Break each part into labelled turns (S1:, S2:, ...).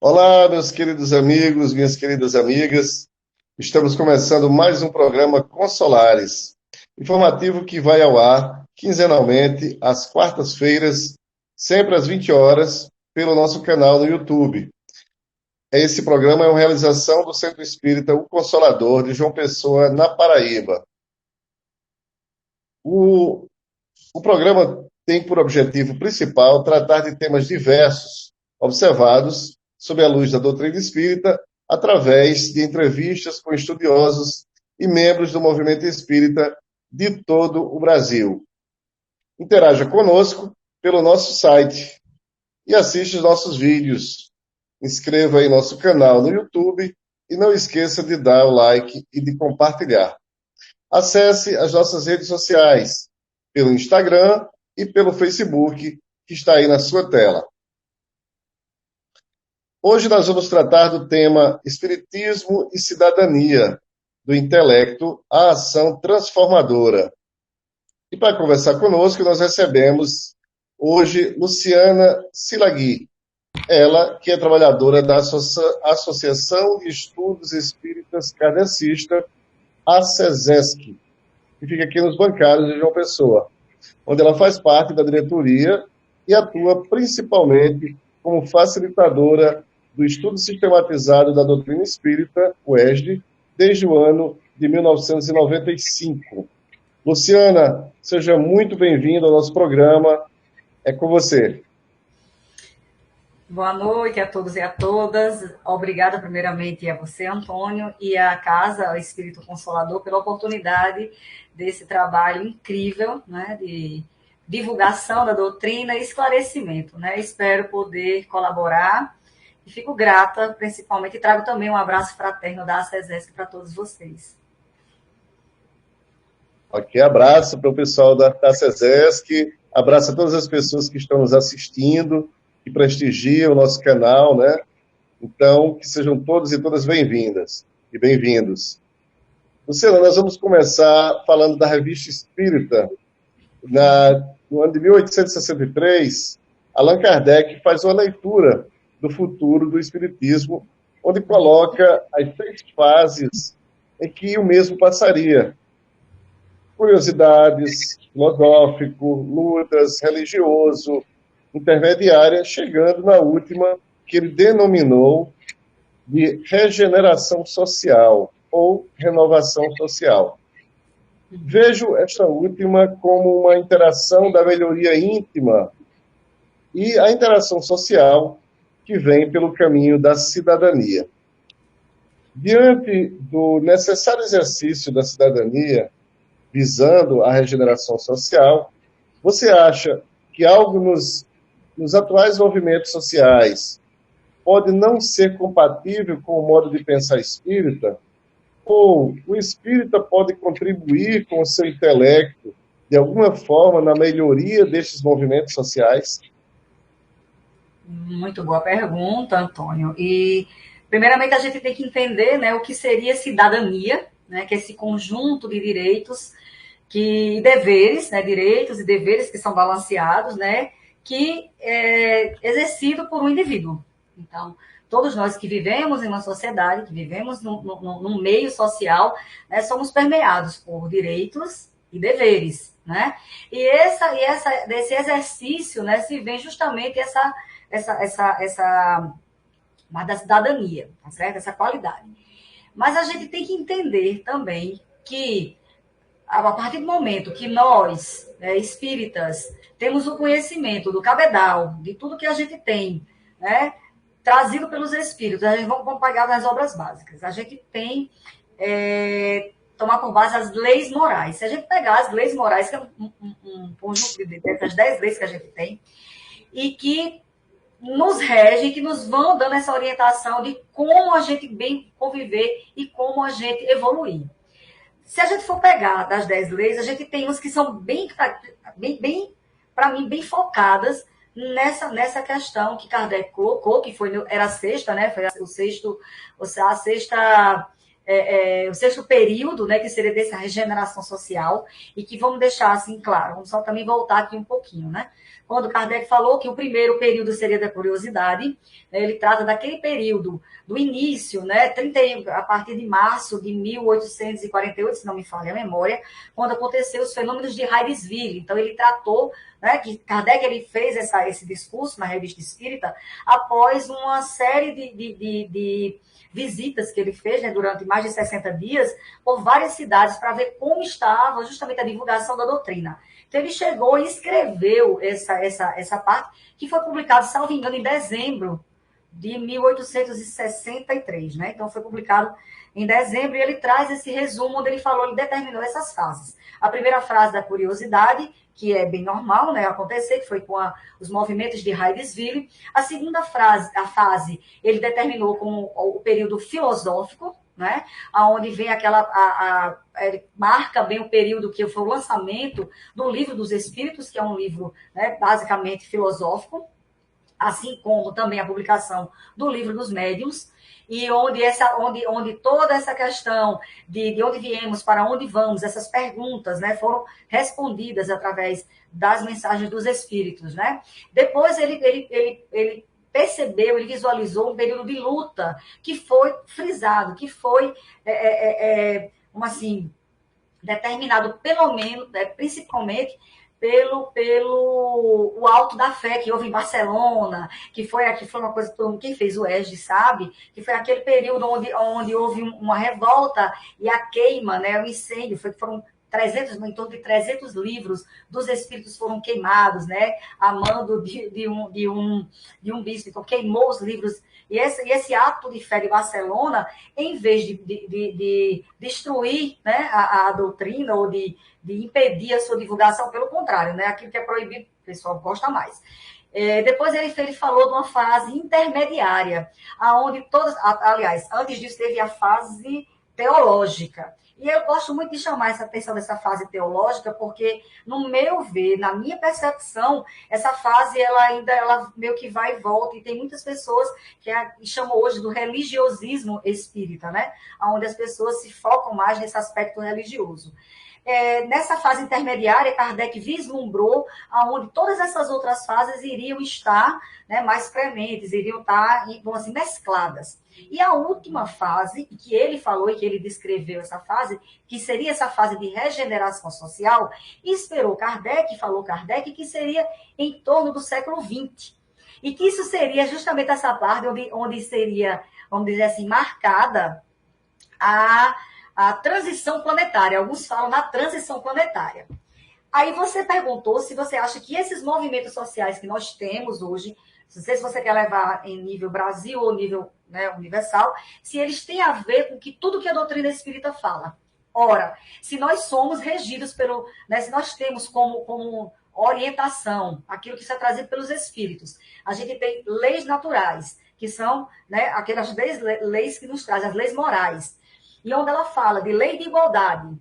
S1: Olá, meus queridos amigos, minhas queridas amigas. Estamos começando mais um programa Consolares, informativo que vai ao ar quinzenalmente às quartas-feiras, sempre às 20 horas, pelo nosso canal no YouTube. Esse programa é uma realização do Centro Espírita O Consolador de João Pessoa, na Paraíba. O, o programa tem por objetivo principal tratar de temas diversos, observados sob a luz da doutrina espírita, através de entrevistas com estudiosos e membros do movimento espírita de todo o Brasil. Interaja conosco pelo nosso site e assista os nossos vídeos. Inscreva aí nosso canal no YouTube e não esqueça de dar o like e de compartilhar. Acesse as nossas redes sociais, pelo Instagram e pelo Facebook, que está aí na sua tela. Hoje nós vamos tratar do tema Espiritismo e Cidadania, do intelecto à ação transformadora. E para conversar conosco, nós recebemos hoje Luciana Silagui, ela que é trabalhadora da Associação de Estudos Espíritas Kardecista, ACESESC, que fica aqui nos bancários de João Pessoa, onde ela faz parte da diretoria e atua principalmente como facilitadora do estudo sistematizado da doutrina espírita, o ESD, desde o ano de 1995. Luciana, seja muito bem-vinda ao nosso programa. É com você.
S2: Boa noite a todos e a todas. Obrigada, primeiramente, a você, Antônio, e à Casa o Espírito Consolador pela oportunidade desse trabalho incrível, né, de divulgação da doutrina e esclarecimento, né? Espero poder colaborar e fico grata, principalmente, e trago também um abraço fraterno da ACESESC para todos vocês.
S1: Ok, abraço para o pessoal da SESESC, abraço a todas as pessoas que estão nos assistindo, que prestigiam o nosso canal, né? Então, que sejam todos e todas bem-vindas e bem-vindos. Luciana, nós vamos começar falando da Revista Espírita. No ano de 1863, Allan Kardec faz uma leitura do futuro do Espiritismo, onde coloca as 6 fases em que o mesmo passaria. Curiosidades, filosófico, lutas, religioso, intermediária, chegando na última, que ele denominou de regeneração social ou renovação social. Vejo esta última como uma interação da melhoria íntima e a interação social que vem pelo caminho da cidadania. Diante do necessário exercício da cidadania, visando a regeneração social, você acha que algo nos atuais movimentos sociais pode não ser compatível com o modo de pensar espírita? Ou o espírita pode contribuir com o seu intelecto, de alguma forma, na melhoria destes movimentos sociais?
S2: Muito boa pergunta, Antônio. E, primeiramente, a gente tem que entender, né, o que seria cidadania, né, que é esse conjunto de direitos e deveres, né, direitos e deveres que são balanceados, né, que é exercido por um indivíduo. Então, todos nós que vivemos em uma sociedade, que vivemos num meio social, né, somos permeados por direitos e deveres, né? Desse exercício, né, se vem justamente da cidadania, tá certo? Essa qualidade. Mas a gente tem que entender também que a partir do momento que nós, espíritas, temos o conhecimento do cabedal, de tudo que a gente tem, né, trazido pelos espíritos, a gente vamos pegar nas obras básicas. A gente tem tomar por base as leis morais. Se a gente pegar as leis morais, que é um conjunto dessas 10 leis que a gente tem, e que nos regem, que nos vão dando essa orientação de como a gente bem conviver e como a gente evoluir. Se a gente for pegar das 10 leis, a gente tem uns que são bem para mim, bem focadas nessa questão que Kardec colocou, que era a sexta, né? Foi a sexta o sexto período, né, que seria dessa regeneração social, e que vamos deixar assim claro, vamos só também voltar aqui um pouquinho, né? Quando Kardec falou que o primeiro período seria da curiosidade, né, ele trata daquele período do início, né, 31, a partir de março de 1848, se não me falha a memória, quando aconteceu os fenômenos de Heidelberg. Então, ele tratou, né, que Kardec ele fez esse discurso na Revista Espírita após uma série de visitas que ele fez, né, durante mais de 60 dias, por várias cidades, para ver como estava justamente a divulgação da doutrina. Então, ele chegou e escreveu essa parte, que foi publicado, salvo engano, em dezembro de 1863, né? Então, foi publicado em dezembro, e ele traz esse resumo, onde ele falou, ele determinou essas fases. A primeira fase da curiosidade, que é bem normal, né, acontecer, que foi com os movimentos de Heidelberg. A segunda fase, ele determinou como o período filosófico, né, onde vem ele marca bem o período que foi o lançamento do Livro dos Espíritos, que é um livro, né, basicamente filosófico, assim como também a publicação do Livro dos Médiuns, e onde toda essa questão de onde viemos, para onde vamos, essas perguntas, né, foram respondidas através das mensagens dos Espíritos, né? Depois ele percebeu, ele visualizou um período de luta que foi frisado, que foi, assim, determinado pelo menos, principalmente pelo o alto da fé que houve em Barcelona, que foi uma coisa que todo mundo, quem fez o ESG sabe, que foi aquele período onde houve uma revolta e a queima, né, o incêndio, foram 300, em torno de 300 livros dos espíritos foram queimados, né, a mando de um bispo, então queimou os livros. E esse ato de fé de Barcelona, em vez de destruir, né, a doutrina ou de impedir a sua divulgação, pelo contrário, né, aquilo que é proibido, o pessoal gosta mais. Depois ele falou de uma fase intermediária, aonde todas, aliás, antes disso teve a fase teológica. E eu gosto muito de chamar essa atenção dessa fase teológica, porque, no meu ver, na minha percepção, essa fase ela meio que vai e volta, e tem muitas pessoas que chamam hoje do religiosismo espírita, né? Onde as pessoas se focam mais nesse aspecto religioso. Nessa fase intermediária, Kardec vislumbrou aonde todas essas outras fases iriam estar, né, mais prementes, iriam estar, vamos assim, mescladas. E a última fase, que ele falou e que ele descreveu essa fase, que seria essa fase de regeneração social, falou Kardec, que seria em torno do século XX. E que isso seria justamente essa parte onde seria, vamos dizer assim, marcada a transição planetária. Alguns falam na transição planetária. Aí você perguntou se você acha que esses movimentos sociais que nós temos hoje, não sei se você quer levar em nível Brasil ou nível, né, universal, se eles têm a ver com tudo que a doutrina espírita fala. Ora, se nós somos regidos pelo, né, se nós temos como orientação aquilo que está trazido pelos espíritos, a gente tem leis naturais, que são, né, aquelas leis que nos trazem, as leis morais. E onde ela fala de lei de igualdade,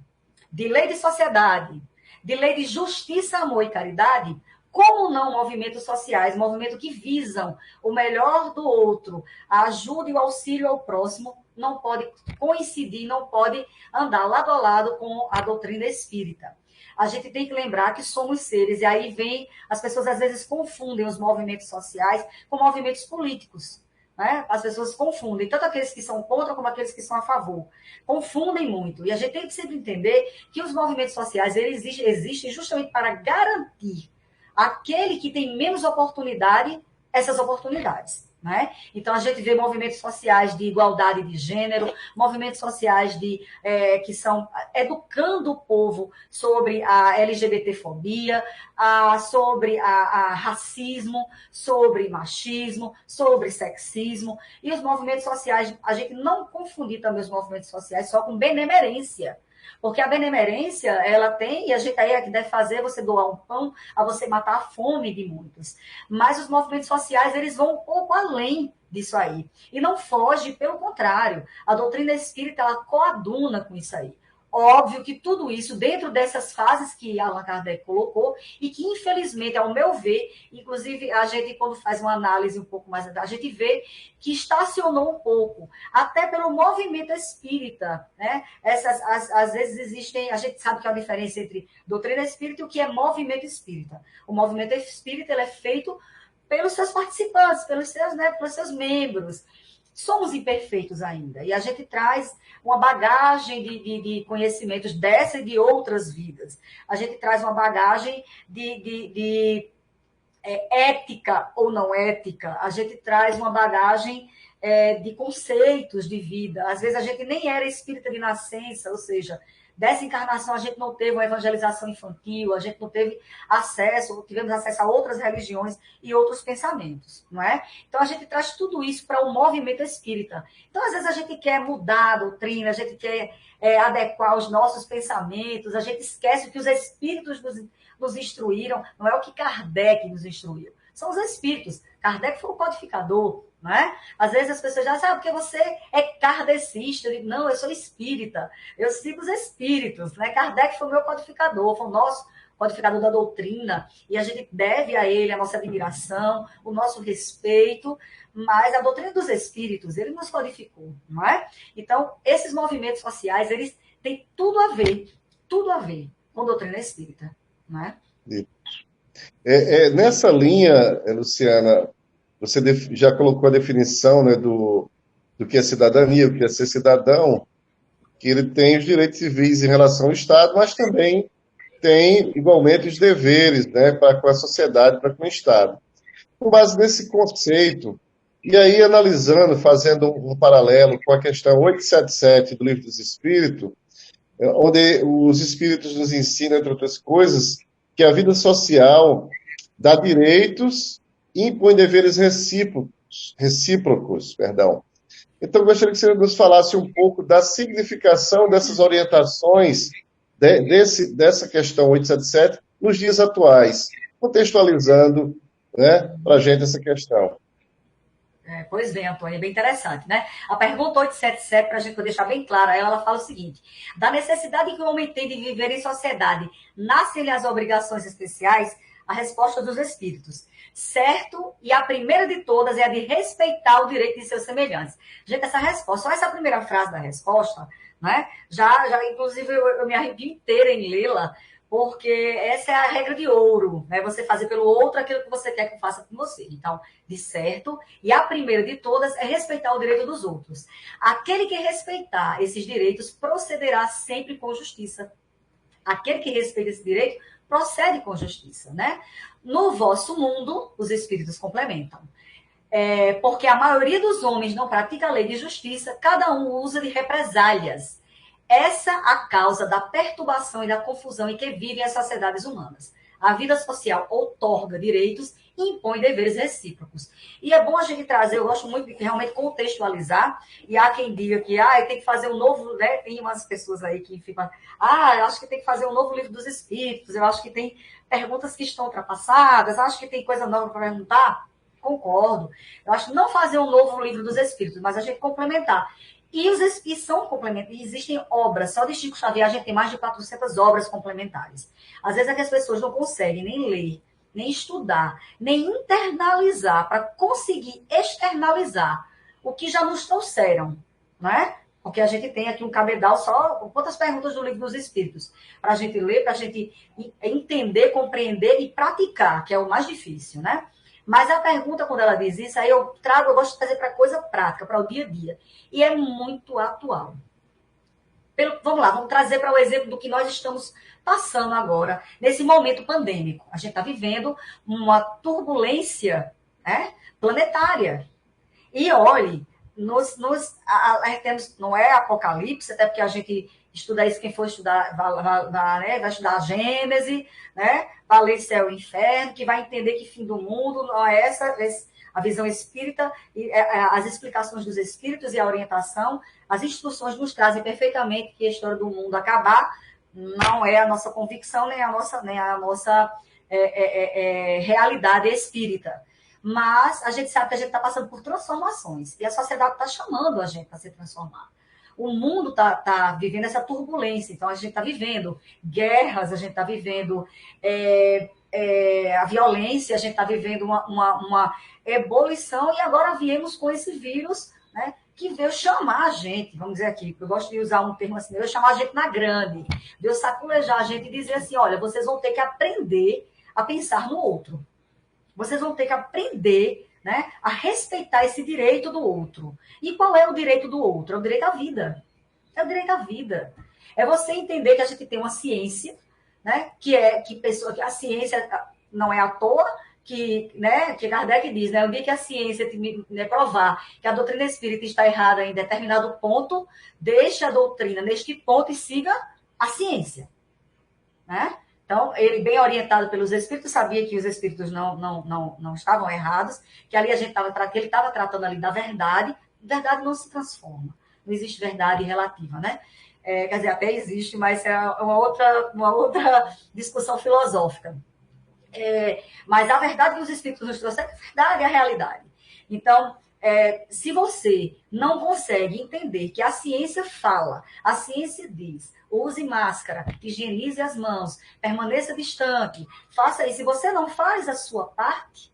S2: de lei de sociedade, de lei de justiça, amor e caridade, como não movimentos sociais, movimentos que visam o melhor do outro, a ajuda e o auxílio ao próximo, não pode coincidir, não pode andar lado a lado com a doutrina espírita. A gente tem que lembrar que somos seres, e aí as pessoas às vezes confundem os movimentos sociais com movimentos políticos. Né? As pessoas confundem, tanto aqueles que são contra como aqueles que são a favor. Confundem muito. E a gente tem que sempre entender que os movimentos sociais eles existem justamente para garantir aquele que tem menos oportunidade, essas oportunidades. Né? Então, a gente vê movimentos sociais de igualdade de gênero, movimentos sociais que estão educando o povo sobre a LGBTfobia, sobre a racismo, sobre machismo, sobre sexismo. E os movimentos sociais, a gente não confundir também os movimentos sociais só com benemerência. Porque a benemerência, ela tem, e a gente aí é que deve fazer você doar um pão, a você matar a fome de muitos. Mas os movimentos sociais, eles vão um pouco além disso aí. E não foge, pelo contrário. A doutrina espírita, ela coaduna com isso aí. Óbvio que tudo isso dentro dessas fases que Allan Kardec colocou e que, infelizmente, ao meu ver, inclusive a gente, quando faz uma análise um pouco mais, a gente vê que estacionou um pouco, até pelo movimento espírita, né? Às vezes existem, a gente sabe que há uma diferença entre doutrina espírita e o que é movimento espírita. O movimento espírita ele é feito pelos seus participantes, pelos seus membros. Somos imperfeitos ainda, e a gente traz uma bagagem de conhecimentos dessa e de outras vidas. A gente traz uma bagagem de ética ou não ética, a gente traz uma bagagem de conceitos de vida. Às vezes a gente nem era espírita de nascença, ou seja, dessa encarnação a gente não teve uma evangelização infantil, a gente não teve tivemos acesso a outras religiões e outros pensamentos, não é? Então a gente traz tudo isso para o movimento espírita. Então às vezes a gente quer mudar a doutrina, a gente quer adequar os nossos pensamentos, a gente esquece que os espíritos nos instruíram, não é o que Kardec nos instruiu, são os espíritos. Kardec foi o codificador, não é? Às vezes as pessoas já sabem porque você é kardecista. Eu digo, não, eu sou espírita, eu sigo os espíritos, né? Kardec foi o meu codificador, foi o nosso codificador da doutrina, e a gente deve a ele a nossa admiração, o nosso respeito, mas a doutrina dos espíritos, ele nos codificou, não é? Então, esses movimentos sociais, eles têm tudo a ver com a doutrina espírita, não é?
S1: Nessa linha, Luciana, você já colocou a definição, né, do que é cidadania, o que é ser cidadão, que ele tem os direitos civis em relação ao Estado, mas também tem, igualmente, os deveres, né, para com a sociedade, para com o Estado. Com base nesse conceito, e aí analisando, fazendo um paralelo com a questão 877 do Livro dos Espíritos, onde os Espíritos nos ensinam, entre outras coisas, que a vida social dá direitos e impõe deveres recíprocos. Então, eu gostaria que você nos falasse um pouco da significação dessas orientações dessa questão 877 nos dias atuais, contextualizando, né, para a gente essa questão.
S2: Pois bem, Antônio, é bem interessante, né? A pergunta 877, para a gente deixar bem claro, ela fala o seguinte: da necessidade que o homem tem de viver em sociedade, nascem-lhe as obrigações especiais? A resposta dos espíritos. Certo? E a primeira de todas é a de respeitar o direito de seus semelhantes. Gente, essa resposta, só essa primeira frase da resposta, né? Já inclusive, eu me arrepio inteira em lê-la, porque essa é a regra de ouro, né? Você fazer pelo outro aquilo que você quer que faça com você. Então, de certo, e a primeira de todas é respeitar o direito dos outros. Aquele que respeitar esses direitos procederá sempre com justiça. Aquele que respeita esse direito procede com justiça, né? No vosso mundo, os espíritos complementam. Porque a maioria dos homens não pratica a lei de justiça, cada um usa de represálias. Essa a causa da perturbação e da confusão em que vivem as sociedades humanas. A vida social outorga direitos e impõe deveres recíprocos. E é bom a gente trazer, eu gosto muito de realmente contextualizar, e há quem diga que tem que fazer um novo, né? Tem umas pessoas aí que ficam, eu acho que tem que fazer um novo livro dos espíritos, eu acho que tem perguntas que estão ultrapassadas, acho que tem coisa nova para perguntar. Concordo. Eu acho que não fazer um novo livro dos espíritos, mas a gente complementar. E são complementares. Existem obras, só de Chico Xavier a gente tem mais de 400 obras complementares. Às vezes é que as pessoas não conseguem nem ler, nem estudar, nem internalizar para conseguir externalizar o que já nos trouxeram, não é? Porque a gente tem aqui um cabedal só com quantas perguntas do Livro dos Espíritos para a gente ler, para a gente entender, compreender e praticar, que é o mais difícil, né? Mas a pergunta, quando ela diz isso, aí eu gosto de trazer para coisa prática, para o dia a dia. E é muito atual. Vamos lá, vamos trazer para o exemplo do que nós estamos passando agora, nesse momento pandêmico. A gente está vivendo uma turbulência, né, planetária. E olhe, não é apocalipse, até porque a gente estuda isso, quem for estudar vai estudar a Gênese, né? Vai ler céu e inferno, que vai entender que fim do mundo não é essa a visão espírita, as explicações dos espíritos e a orientação, as instruções nos trazem perfeitamente que a história do mundo acabar não é a nossa convicção, nem a nossa realidade espírita. Mas a gente sabe que a gente está passando por transformações. E a sociedade está chamando a gente para se transformar. O mundo tá vivendo essa turbulência, então a gente está vivendo guerras, a gente está vivendo a violência, a gente está vivendo uma ebulição, e agora viemos com esse vírus, né, que veio chamar a gente, vamos dizer aqui, eu gosto de usar um termo assim, veio chamar a gente na grande, veio saculejar a gente e dizer assim, olha, vocês vão ter que aprender a pensar no outro. Vocês vão ter que aprender, né, a respeitar esse direito do outro. E qual é o direito do outro? É o direito à vida. É o direito à vida. É você entender que a gente tem uma ciência, né, que a ciência não é à toa, que Kardec diz, né, o dia que a ciência provar que a doutrina espírita está errada em determinado ponto, deixe a doutrina neste ponto e siga a ciência, né? Então, ele, bem orientado pelos espíritos, sabia que os espíritos não estavam errados, que ali ele estava tratando ali da verdade. Verdade não se transforma. Não existe verdade relativa, né? Quer dizer, até existe, mas é uma outra discussão filosófica. Mas a verdade que os espíritos nos trouxeram é a verdade, é a realidade. Então, se você não consegue entender que a ciência fala, a ciência diz, use máscara, higienize as mãos, permaneça distante, faça isso. Se você não faz a sua parte,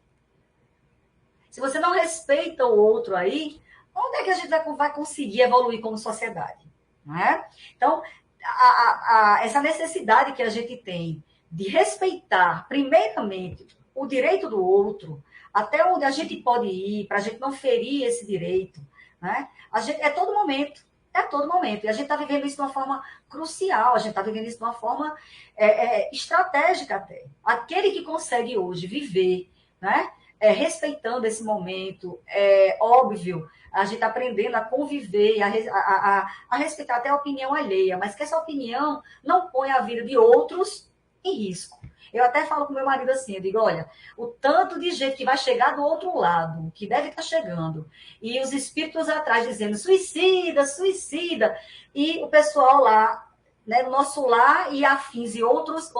S2: se você não respeita o outro aí, onde é que a gente vai conseguir evoluir como sociedade? Não é? Então, essa necessidade que a gente tem de respeitar, primeiramente, o direito do outro, até onde a gente pode ir, para a gente não ferir esse direito, né? É todo momento. É todo momento. E a gente está vivendo isso de uma forma crucial, a gente está vivendo isso de uma forma estratégica até. Aquele que consegue hoje viver, né, respeitando esse momento, óbvio, a gente está aprendendo a conviver, a respeitar até a opinião alheia, mas que essa opinião não põe a vida de outros em risco. Eu até falo com meu marido assim, eu digo, olha, o tanto de gente que vai chegar do outro lado, que deve estar chegando, e os espíritos atrás dizendo, suicida, suicida, e o pessoal lá, né, no nosso lar e afins e outras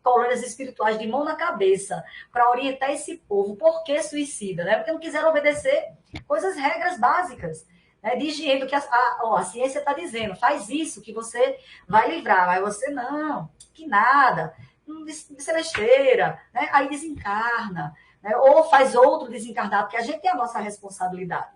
S2: colônias espirituais de mão na cabeça, para orientar esse povo, por que suicida, né? Porque não quiseram obedecer regras básicas, né, de higiene, que a ciência está dizendo, faz isso que você vai livrar, mas você não, que nada, isso é besteira, né? Aí desencarna, né? Ou faz outro desencarnar, porque a gente tem a nossa responsabilidade.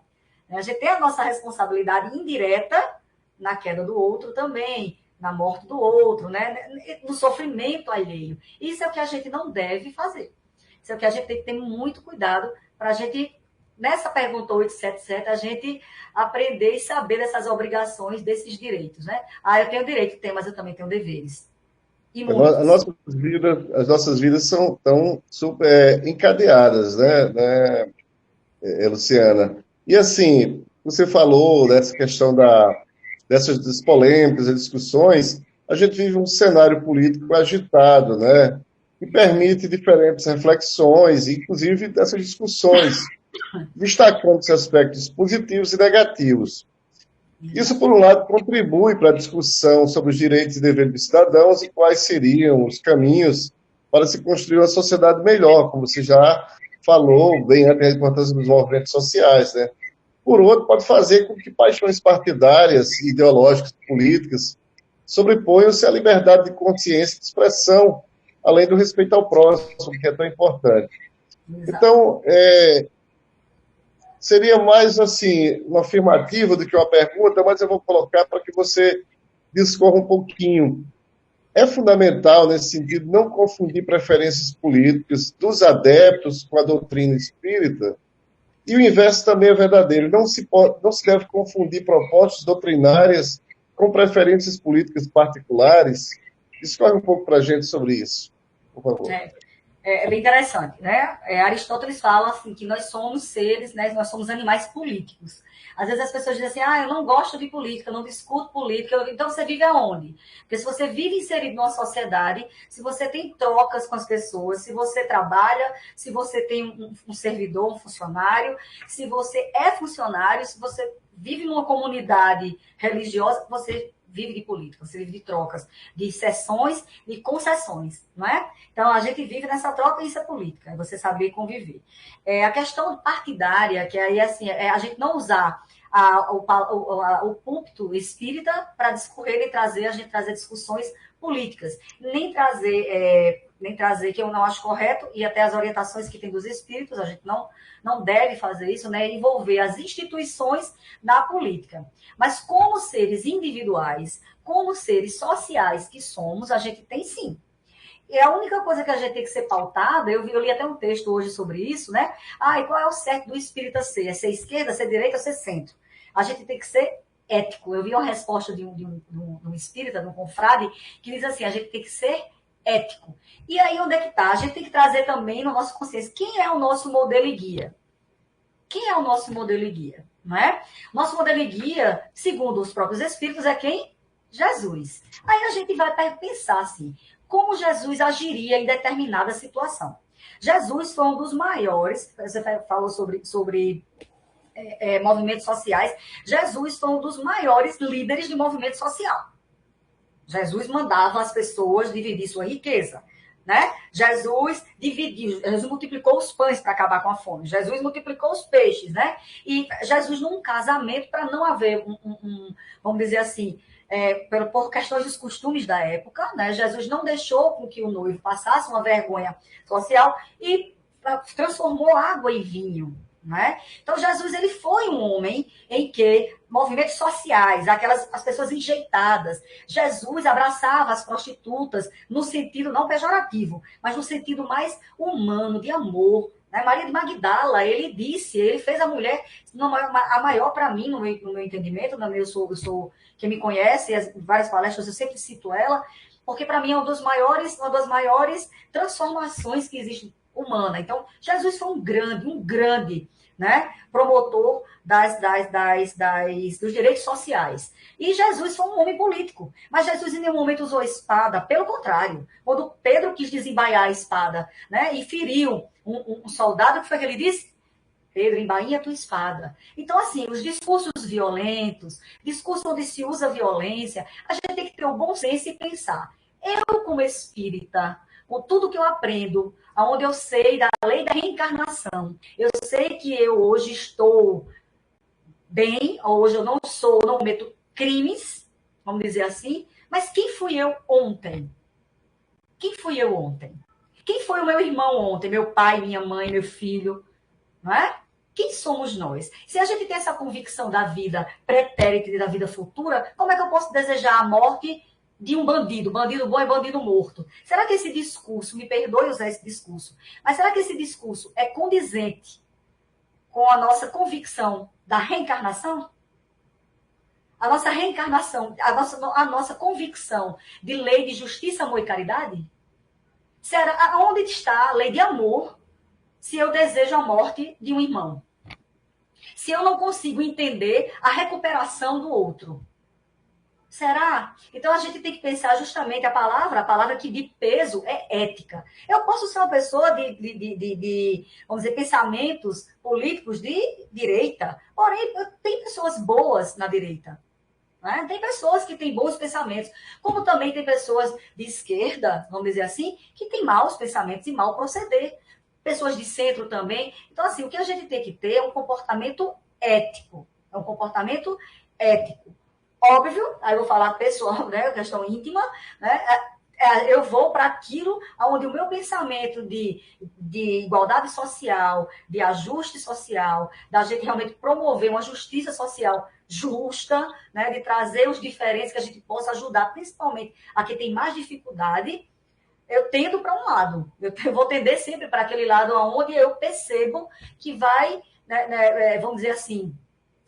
S2: Né? A gente tem a nossa responsabilidade indireta na queda do outro também, na morte do outro, né? No sofrimento alheio. Isso é o que a gente não deve fazer. Isso é o que a gente tem que ter muito cuidado para a gente, nessa pergunta 877, a gente aprender e saber dessas obrigações, desses direitos, né? Eu tenho direito, mas eu também tenho deveres.
S1: As nossas vidas são tão super encadeadas, né, Luciana? E assim, você falou dessa questão dessas polêmicas e discussões, a gente vive um cenário político agitado, né, que permite diferentes reflexões, inclusive dessas discussões, destacando-se aspectos positivos e negativos. Isso, por um lado, contribui para a discussão sobre os direitos e deveres dos cidadãos e quais seriam os caminhos para se construir uma sociedade melhor, como você já falou bem antes da importância dos movimentos sociais, né? Por outro, pode fazer com que paixões partidárias, ideológicas, políticas, sobreponham-se à liberdade de consciência e de expressão, além do respeito ao próximo, que é tão importante. Exato. Então, seria mais, assim, uma afirmativa do que uma pergunta, mas eu vou colocar para que você discorra um pouquinho. É fundamental, nesse sentido, não confundir preferências políticas dos adeptos com a doutrina espírita, e o inverso também é verdadeiro. Não se deve confundir propostas doutrinárias com preferências políticas particulares. Discorre um pouco para a gente sobre isso, por favor.
S2: É bem interessante, né? Aristóteles fala assim, que nós somos seres, né? Nós somos animais políticos. Às vezes as pessoas dizem assim, eu não gosto de política, eu não discuto política. Então você vive aonde? Porque se você vive inserido numa sociedade, se você tem trocas com as pessoas, se você trabalha, se você tem um servidor, um funcionário, se você é funcionário, se você vive numa comunidade religiosa, você vive de política, você vive de trocas, de cessões e concessões, não é? Então, a gente vive nessa troca e isso é política, é você saber conviver. A questão partidária, que aí, assim, a gente não usar o púlpito espírita para discorrer e trazer, a gente trazer discussões políticas. Nem trazer que eu não acho correto, e até as orientações que tem dos espíritos, a gente não deve fazer isso, né? Envolver as instituições na política. Mas como seres individuais, como seres sociais que somos, a gente tem sim. E a única coisa que a gente tem que ser pautada, eu li até um texto hoje sobre isso, né? E qual é o certo do espírita ser? É ser esquerda, ser direita ou ser centro? A gente tem que ser ético. Eu vi uma resposta de um espírita, de um confrade, que diz assim, a gente tem que ser ético. E aí, onde é que está? A gente tem que trazer também no nosso consciência quem é o nosso modelo e guia. Quem é o nosso modelo e guia? Não é? Nosso modelo e guia, segundo os próprios espíritos, é quem? Jesus. Aí a gente vai pensar assim, como Jesus agiria em determinada situação. Jesus foi um dos maiores, você falou sobre movimentos sociais, Jesus foi um dos maiores líderes de movimento social. Jesus mandava as pessoas dividir sua riqueza, né? Jesus multiplicou os pães para acabar com a fome. Jesus multiplicou os peixes, né? E Jesus, num casamento, para não haver vamos dizer assim, por questões dos costumes da época, né? Jesus não deixou com que o noivo passasse uma vergonha social e transformou água em vinho. Né? Então, Jesus ele foi um homem em que movimentos sociais, as pessoas enjeitadas, Jesus abraçava as prostitutas no sentido não pejorativo, mas no sentido mais humano, de amor. Né? Maria de Magdala, ele fez a mulher a maior para mim, no meu entendimento, né? Eu sou quem me conhece, em várias palestras eu sempre cito ela, porque para mim é uma das maiores transformações que existe humana. Então, Jesus foi um grande, né, promotor dos direitos sociais. E Jesus foi um homem político. Mas Jesus em nenhum momento usou espada. Pelo contrário, quando Pedro quis desembaiar a espada, né, e feriu um soldado, o que foi que ele disse? Pedro, embainha a tua espada. Então, assim, os discursos violentos, discursos onde se usa violência, a gente tem que ter o bom senso e pensar. Eu, como espírita, com tudo que eu aprendo, onde eu sei da lei da reencarnação, eu sei que eu hoje estou bem, hoje eu não cometo crimes, vamos dizer assim, mas quem fui eu ontem? Quem fui eu ontem? Quem foi o meu irmão ontem? Meu pai, minha mãe, meu filho, não é? Quem somos nós? Se a gente tem essa convicção da vida pretérita e da vida futura, como é que eu posso desejar a morte de um bandido? Bandido bom é bandido morto. Será que esse discurso, me perdoe usar esse discurso, mas será que esse discurso é condizente com a nossa convicção da reencarnação? A nossa reencarnação, a nossa convicção de lei de justiça, amor e caridade? Será, onde está a lei de amor se eu desejo a morte de um irmão? Se eu não consigo entender a recuperação do outro? Será? Então a gente tem que pensar justamente a palavra que de peso é ética. Eu posso ser uma pessoa vamos dizer, pensamentos políticos de direita, porém tem pessoas boas na direita. Né? Tem pessoas que têm bons pensamentos, como também tem pessoas de esquerda, vamos dizer assim, que têm maus pensamentos e mau proceder. Pessoas de centro também. Então, assim, o que a gente tem que ter é um comportamento ético. É um comportamento ético. Óbvio, aí eu vou falar pessoal, né, questão íntima, né, eu vou para aquilo onde o meu pensamento de igualdade social, de ajuste social, da gente realmente promover uma justiça social justa, né, de trazer os diferentes que a gente possa ajudar, principalmente a quem tem mais dificuldade, eu tendo para um lado. Eu vou tender sempre para aquele lado onde eu percebo que vai, né, vamos dizer assim,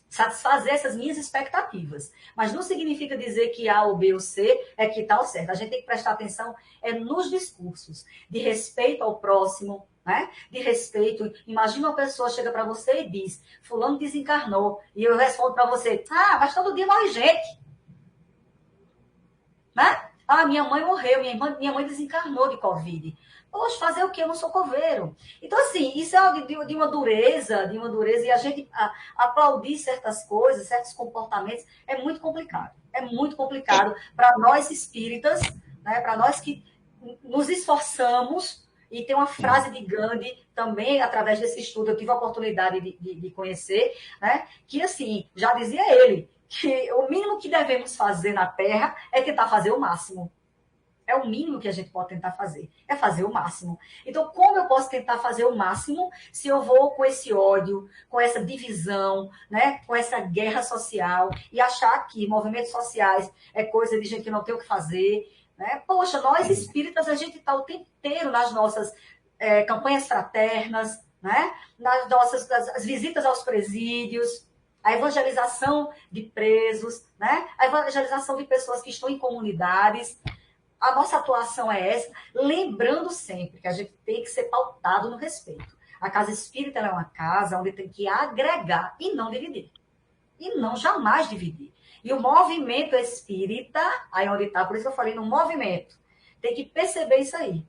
S2: satisfazer essas minhas expectativas. Mas não significa dizer que A ou B ou C é que está o certo. A gente tem que prestar atenção nos discursos de respeito ao próximo, né? De respeito. Imagina uma pessoa chega para você e diz, fulano desencarnou, e eu respondo para você, mas todo dia morre gente. Né? Minha mãe morreu, minha mãe desencarnou de Covid. Poxa, fazer o quê? Eu não sou coveiro. Então, assim, isso é de uma dureza, e a gente aplaudir certas coisas, certos comportamentos, é muito complicado. É muito complicado para nós espíritas, né? Para nós que nos esforçamos E tem uma frase de Gandhi, também através desse estudo, eu tive a oportunidade de conhecer, né? Que assim, já dizia ele, que o mínimo que devemos fazer na Terra é tentar fazer o máximo. É o mínimo que a gente pode tentar fazer, é fazer o máximo. Então, como eu posso tentar fazer o máximo se eu vou com esse ódio, com essa divisão, né, com essa guerra social e achar que movimentos sociais é coisa de gente que não tem o que fazer, né? Poxa, nós espíritas, a gente está o tempo inteiro nas nossas campanhas fraternas, né? Nas nossas as visitas aos presídios, a evangelização de presos, né? A evangelização de pessoas que estão em comunidades. A nossa atuação é essa, lembrando sempre que a gente tem que ser pautado no respeito. A casa espírita é uma casa onde tem que agregar e não dividir. E não jamais dividir. E o movimento espírita, aí onde está, por isso que eu falei no movimento, tem que perceber isso aí.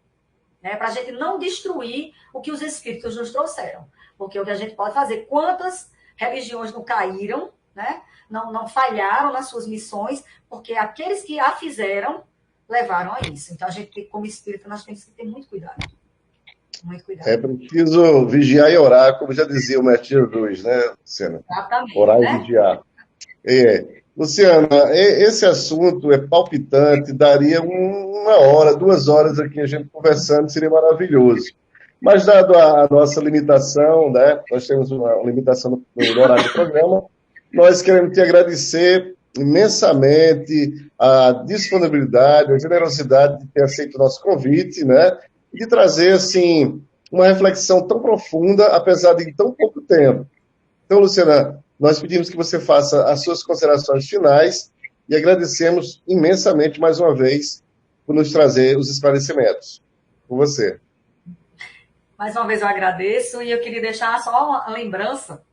S2: Né, para a gente não destruir o que os espíritos nos trouxeram. Porque o que a gente pode fazer, quantas religiões não caíram, né, não falharam nas suas missões, porque aqueles que a fizeram levaram a isso. Então, a gente, como espírita, nós temos que ter muito cuidado. Muito cuidado.
S1: É preciso vigiar e orar, como já dizia o Mestre Jesus, né, Luciana?
S2: Exatamente.
S1: Orar
S2: né?
S1: e vigiar. Luciana, esse assunto é palpitante, daria 1 hora, 2 horas aqui a gente conversando, seria maravilhoso. Mas, dado a nossa limitação, né, nós temos uma limitação no horário do programa, nós queremos te agradecer imensamente a disponibilidade, a generosidade de ter aceito o nosso convite, né, e de trazer, assim, uma reflexão tão profunda, apesar de em tão pouco tempo. Então, Luciana, nós pedimos que você faça as suas considerações finais e agradecemos imensamente mais uma vez por nos trazer os esclarecimentos. Com você.
S2: Mais uma vez eu agradeço e eu queria deixar só uma lembrança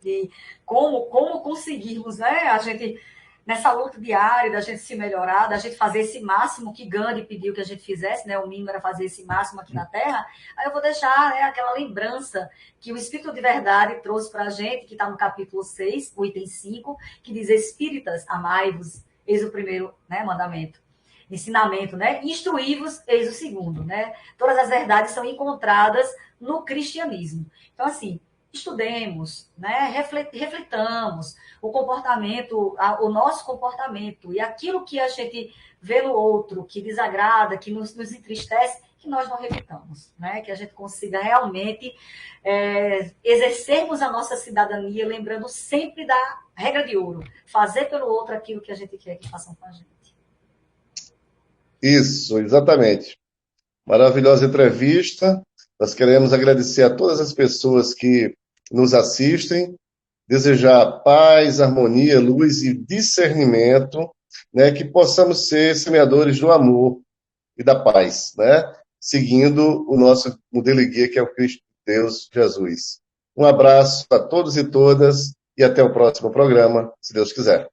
S2: de como conseguirmos, né, a gente, nessa luta diária, da gente se melhorar, da gente fazer esse máximo que Gandhi pediu que a gente fizesse, né, o mínimo era fazer esse máximo aqui na Terra. Aí eu vou deixar, né, aquela lembrança que o Espírito de Verdade trouxe para a gente, que está no capítulo 6, o item 5, que diz: Espíritas, amai-vos, eis o primeiro, né, mandamento. Ensinamento, né? Instruí-vos, eis o segundo, né? Todas as verdades são encontradas no cristianismo. Então, assim, estudemos, né? Refletamos o comportamento, o nosso comportamento e aquilo que a gente vê no outro, que desagrada, que nos entristece, que nós não repitamos, né? Que a gente consiga realmente exercermos a nossa cidadania, lembrando sempre da regra de ouro: fazer pelo outro aquilo que a gente quer que façam com a gente.
S1: Isso, exatamente. Maravilhosa entrevista. Nós queremos agradecer a todas as pessoas que nos assistem, desejar paz, harmonia, luz e discernimento, né, que possamos ser semeadores do amor e da paz, né, seguindo o nosso modelo e guia, que é o Cristo Deus Jesus. Um abraço a todos e todas e até o próximo programa, se Deus quiser.